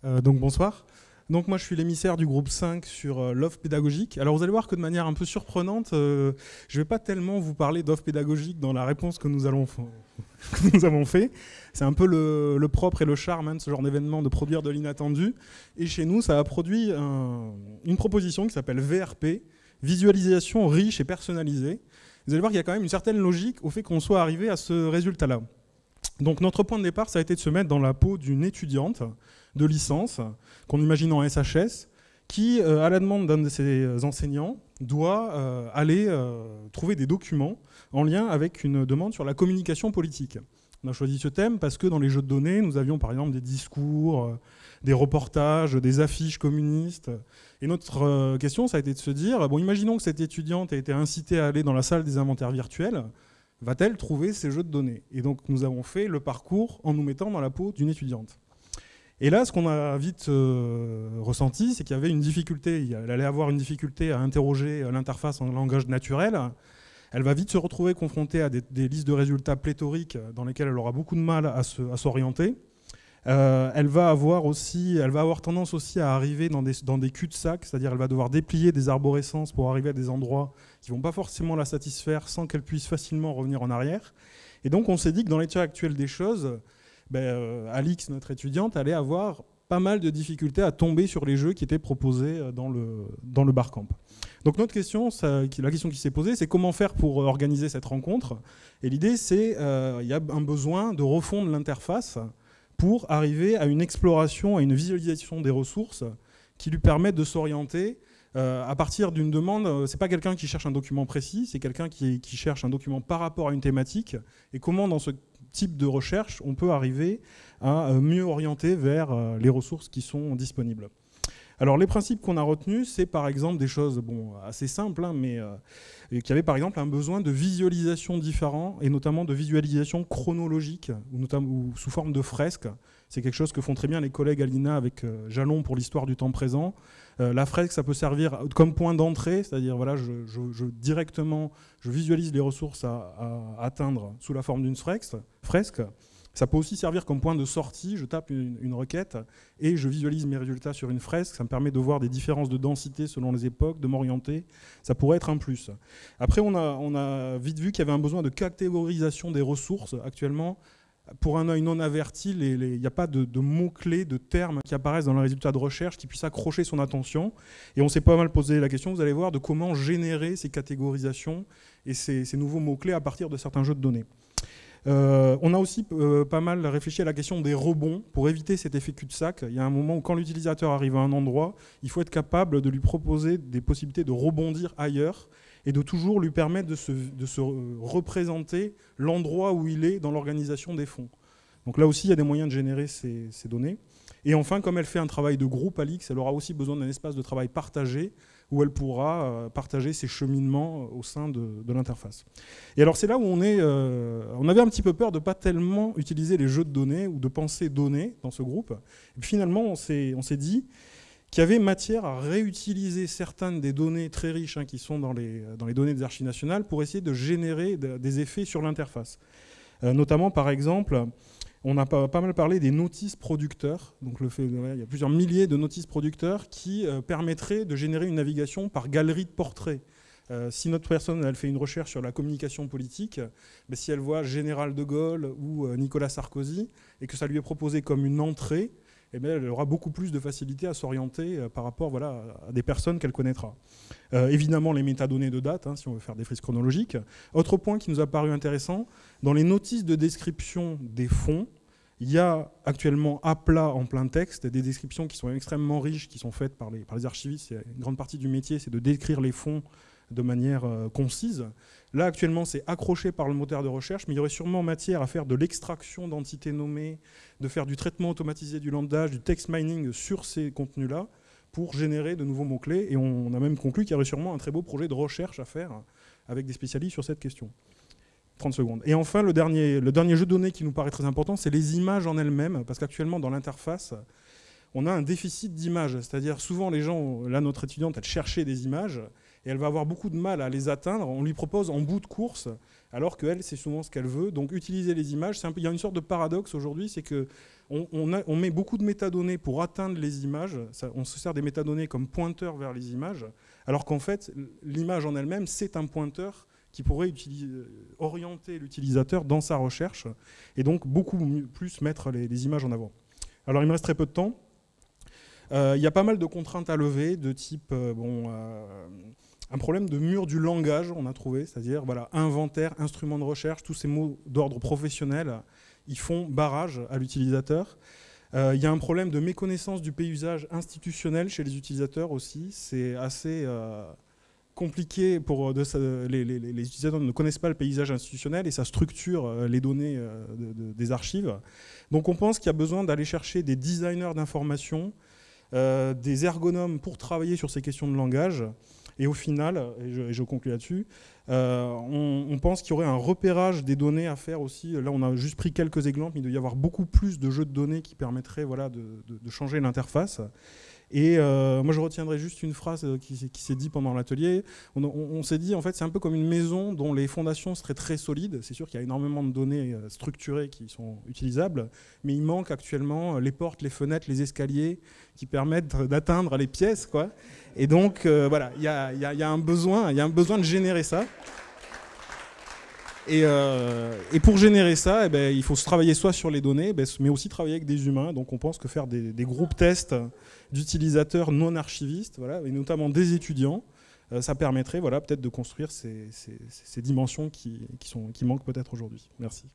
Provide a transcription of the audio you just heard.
Donc bonsoir. Donc moi je suis l'émissaire du groupe 5 sur l'offre pédagogique. Alors vous allez voir que de manière un peu surprenante, je ne vais pas tellement vous parler d'offre pédagogique dans la réponse que nous avons fait. C'est un peu le propre et le charme de ce genre d'événement, de produire de l'inattendu. Et chez nous, ça a produit une proposition qui s'appelle VRP, visualisation riche et personnalisée. Vous allez voir qu'il y a quand même une certaine logique au fait qu'on soit arrivé à ce résultat-là. Donc notre point de départ, ça a été de se mettre dans la peau d'une étudiante de licence, qu'on imagine en SHS, qui, à la demande d'un de ses enseignants, doit aller trouver des documents en lien avec une demande sur la communication politique. On a choisi ce thème parce que dans les jeux de données, nous avions par exemple des discours, des reportages, des affiches communistes. Et notre question, ça a été de se dire, bon, imaginons que cette étudiante a été incitée à aller dans la salle des inventaires virtuels, va-t-elle trouver ces jeux de données? Et donc nous avons fait le parcours en nous mettant dans la peau d'une étudiante. Et là, ce qu'on a vite ressenti, c'est qu'il y avait une difficulté. Elle allait avoir une difficulté à interroger l'interface en langage naturel. Elle va vite se retrouver confrontée à des listes de résultats pléthoriques dans lesquelles elle aura beaucoup de mal à s'orienter. Elle va avoir tendance aussi à arriver dans des cul-de-sac, c'est-à-dire elle va devoir déplier des arborescences pour arriver à des endroits qui ne vont pas forcément la satisfaire sans qu'elle puisse facilement revenir en arrière. Et donc on s'est dit que dans l'état actuel des choses, Alix, notre étudiante, allait avoir pas mal de difficultés à tomber sur les jeux qui étaient proposés dans le barcamp. Donc notre question, la question qui s'est posée, c'est comment faire pour organiser cette rencontre. Et l'idée, c'est qu'il y a un besoin de refondre l'interface pour arriver à une exploration, à une visualisation des ressources qui lui permettent de s'orienter à partir d'une demande. C'est pas quelqu'un qui cherche un document précis, c'est quelqu'un qui cherche un document par rapport à une thématique, et comment dans ce type de recherche on peut arriver à mieux orienter vers les ressources qui sont disponibles. Alors les principes qu'on a retenus, c'est par exemple des choses assez simples, mais qui avaient par exemple un besoin de visualisation différent, et notamment de visualisation chronologique, ou sous forme de fresque. C'est quelque chose que font très bien les collègues à l'INA avec Jalon pour l'histoire du temps présent. La fresque, ça peut servir comme point d'entrée, c'est-à-dire voilà, directement, je visualise les ressources à atteindre sous la forme d'une fresque. Ça peut aussi servir comme point de sortie, je tape une requête et je visualise mes résultats sur une fresque. Ça me permet de voir des différences de densité selon les époques, de m'orienter. Ça pourrait être un plus. Après, on a vite vu qu'il y avait un besoin de catégorisation des ressources. Actuellement, pour un œil non averti, il n'y a pas de mots-clés, de termes qui apparaissent dans le résultat de recherche qui puissent accrocher son attention. Et on s'est pas mal posé la question, vous allez voir, de comment générer ces catégorisations et ces nouveaux mots-clés à partir de certains jeux de données. On a aussi pas mal réfléchi à la question des rebonds pour éviter cet effet cul-de-sac. Il y a un moment où quand l'utilisateur arrive à un endroit, il faut être capable de lui proposer des possibilités de rebondir ailleurs et de toujours lui permettre de se représenter l'endroit où il est dans l'organisation des fonds. Donc là aussi, il y a des moyens de générer ces données. Et enfin, comme elle fait un travail de groupe, Alix, elle aura aussi besoin d'un espace de travail partagé où elle pourra partager ses cheminements au sein de l'interface. Et alors c'est là où on avait un petit peu peur de ne pas tellement utiliser les jeux de données ou de penser données dans ce groupe. Et puis finalement, on s'est dit qu'il y avait matière à réutiliser certaines des données très riches qui sont dans les données des archives nationales pour essayer de générer des effets sur l'interface. Notamment, par exemple, on a pas mal parlé des notices producteurs. Donc il y a plusieurs milliers de notices producteurs qui permettraient de générer une navigation par galerie de portraits. Si notre personne elle fait une recherche sur la communication politique, si elle voit Général de Gaulle ou Nicolas Sarkozy et que ça lui est proposé comme une entrée, elle aura beaucoup plus de facilité à s'orienter par rapport à des personnes qu'elle connaîtra. Évidemment, les métadonnées de date, si on veut faire des frises chronologiques. Autre point qui nous a paru intéressant, dans les notices de description des fonds, il y a actuellement à plat en plein texte des descriptions qui sont extrêmement riches, qui sont faites par les archivistes. Une grande partie du métier, c'est de décrire les fonds de manière concise. Là, actuellement, c'est accroché par le moteur de recherche, mais il y aurait sûrement matière à faire de l'extraction d'entités nommées, de faire du traitement automatisé du langage, du text mining sur ces contenus-là, pour générer de nouveaux mots-clés. Et on a même conclu qu'il y aurait sûrement un très beau projet de recherche à faire avec des spécialistes sur cette question. 30 secondes. Et enfin, le dernier jeu de données qui nous paraît très important, c'est les images en elles-mêmes, parce qu'actuellement, dans l'interface, on a un déficit d'images. C'est-à-dire, souvent, les gens, là, notre étudiante, elle cherchait des images, et elle va avoir beaucoup de mal à les atteindre. On lui propose en bout de course, alors qu'elle, c'est souvent ce qu'elle veut. Donc utiliser les images, il y a une sorte de paradoxe aujourd'hui, c'est qu'on met beaucoup de métadonnées pour atteindre les images. On se sert des métadonnées comme pointeur vers les images, alors qu'en fait, l'image en elle-même, c'est un pointeur qui pourrait orienter l'utilisateur dans sa recherche, et donc beaucoup plus mettre les images en avant. Alors il me reste très peu de temps. Il y a pas mal de contraintes à lever, de type un problème de mur du langage, on a trouvé, c'est-à-dire voilà, inventaire, instrument de recherche, tous ces mots d'ordre professionnel, ils font barrage à l'utilisateur. Il y a un problème de méconnaissance du paysage institutionnel chez les utilisateurs aussi. C'est assez compliqué pour les utilisateurs ne connaissent pas le paysage institutionnel et ça structure les données des archives. Donc on pense qu'il y a besoin d'aller chercher des designers d'information, des ergonomes pour travailler sur ces questions de langage. Et au final, et je conclue là-dessus, on pense qu'il y aurait un repérage des données à faire aussi. Là, on a juste pris quelques exemples, mais il doit y avoir beaucoup plus de jeux de données qui permettraient voilà, de changer l'interface. Et moi, je retiendrai juste une phrase qui s'est dit pendant l'atelier. On s'est dit, en fait, c'est un peu comme une maison dont les fondations seraient très solides. C'est sûr qu'il y a énormément de données structurées qui sont utilisables, mais il manque actuellement les portes, les fenêtres, les escaliers qui permettent d'atteindre les pièces, quoi. Et donc, voilà, il y a un besoin de générer ça. Et pour générer ça, eh ben, il faut se travailler soit sur les données, mais aussi travailler avec des humains. Donc on pense que faire des groupes tests d'utilisateurs non archivistes, voilà, et notamment des étudiants, ça permettrait voilà, peut-être de construire ces dimensions qui manquent peut-être aujourd'hui. Merci.